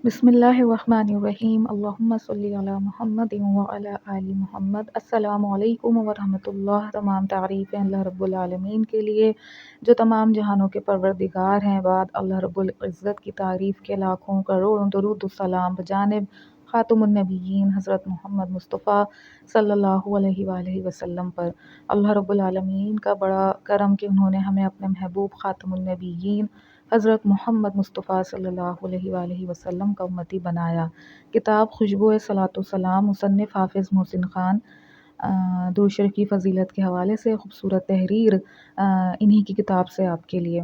بسم اللہ الرحمن الرحیم، اللہم صلی علی محمد وعلی آل محمد۔ السلام علیکم ورحمۃ اللہ۔ تمام تعریفیں اللہ رب العالمین کے لیے جو تمام جہانوں کے پروردگار ہیں۔ بعد اللہ رب العزت کی تعریف کے لاکھوں کروڑوں درود و سلام بجانب خاتم النبیین حضرت محمد مصطفیٰ صلی اللہ علیہ وآلہ وسلم پر۔ اللہ رب العالمین کا بڑا کرم کہ انہوں نے ہمیں اپنے محبوب خاتم النبیین حضرت محمد مصطفیٰ صلی اللہ علیہ وآلہ وسلم کا امتی بنایا۔ کتاب خوشبو صلاۃ والسلام، مصنف حافظ محسن خان، درود شریف کی فضیلت کے حوالے سے خوبصورت تحریر انہی کی کتاب سے آپ کے لیے۔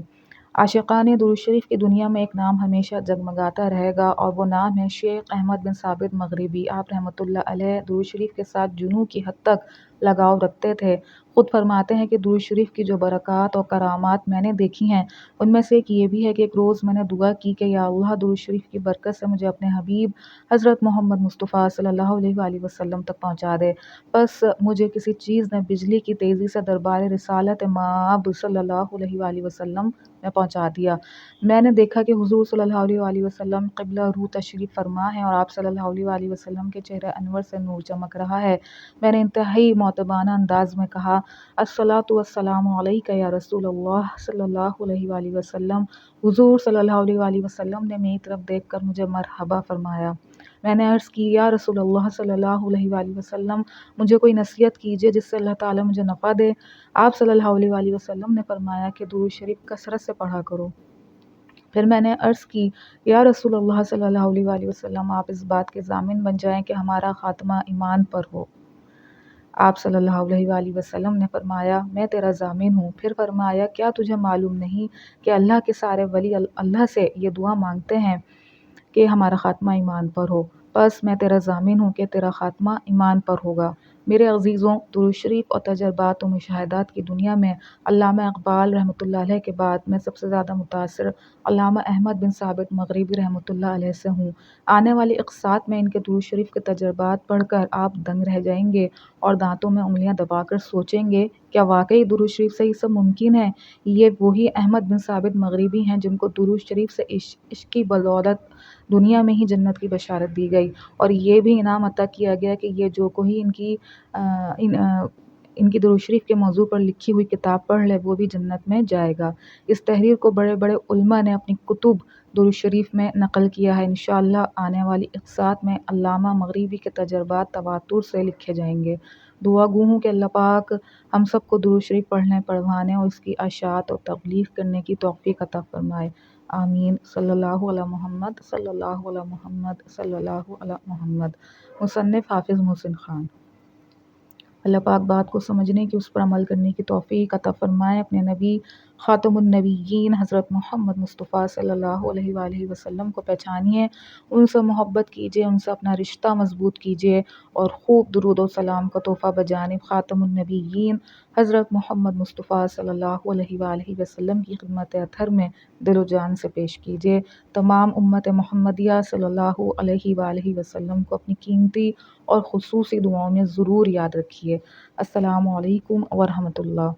عاشقان درود شریف کی دنیا میں ایک نام ہمیشہ جگمگاتا رہے گا، اور وہ نام ہے شیخ احمد بن ثابت مغربی۔ آپ رحمۃ اللہ علیہ درود شریف کے ساتھ جنوں کی حد تک لگاؤ رکھتے تھے۔ خود فرماتے ہیں کہ درود شریف کی جو برکات اور کرامات میں نے دیکھی ہیں، ان میں سے ایک یہ بھی ہے کہ ایک روز میں نے دعا کی کہ یا اللہ درود شریف کی برکت سے مجھے اپنے حبیب حضرت محمد مصطفیٰ صلی اللہ علیہ وآلہ وسلم تک پہنچا دے۔ بس مجھے کسی چیز نے بجلی کی تیزی سے دربار رسالت مآب صلی اللہ علیہ وآلہ وسلم میں پہنچا دیا۔ میں نے دیکھا کہ حضور صلی اللہ علیہ وآلہ وسلم قبلہ رو تشریف فرما ہیں، اور آپ صلی اللہ علیہ وآلہ وسلم کے چہرہ انور سے نور چمک رہا ہے۔ میں نے انتہائی معتبانہ انداز میں کہا، الصلاۃ والسلام علیک یا رسول اللہ صلی اللہ علیہ وآلہ وسلم۔ حضور صلی اللہ علیہ وآلہ وسلم نے میری طرف دیکھ کر مجھے مرحبا فرمایا۔ میں نے عرض کی، یا رسول اللہ صلی اللہ علیہ وآلہ وسلم، مجھے کوئی نصیحت کیجیے جس سے اللہ تعالیٰ مجھے نفع دے۔ آپ صلی اللہ علیہ وآلہ وسلم نے فرمایا کہ درود شریف کثرت سے پڑھا کرو۔ پھر میں نے عرض کی، یا رسول اللہ صلی اللہ علیہ وآلہ وسلم، آپ اس بات کے ضامن بن جائیں کہ ہمارا خاتمہ ایمان پر ہو۔ آپ صلی اللہ علیہ وآلہ وسلم نے فرمایا، میں تیرا ضامن ہوں۔ پھر فرمایا، کیا تجھے معلوم نہیں کہ اللہ کے سارے ولی اللہ سے یہ دعا مانگتے ہیں کہ ہمارا خاتمہ ایمان پر ہو؟ بس میں تیرا ضامن ہوں کہ تیرا خاتمہ ایمان پر ہوگا۔ میرے عزیزوں، درود شریف اور تجربات و مشاہدات کی دنیا میں علامہ اقبال رحمۃ اللہ علیہ کے بعد میں سب سے زیادہ متاثر علامہ احمد بن ثابت مغربی رحمۃ اللہ علیہ سے ہوں۔ آنے والی اقساط میں ان کے درود شریف کے تجربات پڑھ کر آپ دنگ رہ جائیں گے اور دانتوں میں انگلیاں دبا کر سوچیں گے، کیا واقعی درود شریف سے یہ سب ممکن ہے؟ یہ وہی احمد بن ثابت مغربی ہیں جن کو درود شریف سے عشق کی بدولت دنیا میں ہی جنت کی بشارت دی گئی، اور یہ بھی انعام عطا کیا گیا کہ یہ جو کوئی ان کی درود شریف کے موضوع پر لکھی ہوئی کتاب پڑھ لے وہ بھی جنت میں جائے گا۔ اس تحریر کو بڑے بڑے علماء نے اپنی کتب درود شریف میں نقل کیا ہے۔ انشاءاللہ آنے والی اقساط میں علامہ مغربی کے تجربات تواتر سے لکھے جائیں گے۔ دعا گو ہوں کہ اللہ پاک ہم سب کو درود شریف پڑھنے، پڑھوانے اور اس کی اشاعت اور تبلیغ کرنے کی توفیق عطا فرمائے، آمین۔ صلی اللہ علی محمد، صلی اللہ علی محمد، صلی اللہ علی محمد۔ مصنف حافظ محسن خان۔ اللہ پاک بات کو سمجھنے کی، اس پر عمل کرنے کی توفیق عطا فرمائے۔ اپنے نبی خاتم النبیین حضرت محمد مصطفیٰ صلی اللہ علیہ وآلہ وسلم کو پہچانیے، ان سے محبت کیجیے، ان سے اپنا رشتہ مضبوط کیجیے، اور خوب درود و سلام کا تحفہ بجانب خاتم النبیین حضرت محمد مصطفیٰ صلی اللہ علیہ وآلہ وسلم کی خدمت اطہر میں دل و جان سے پیش کیجیے۔ تمام امت محمدیہ صلی اللہ علیہ وآلہ وسلم کو اپنی قیمتی اور خصوصی دعاؤں میں ضرور یاد رکھیے۔ السلام علیکم ورحمۃ اللہ۔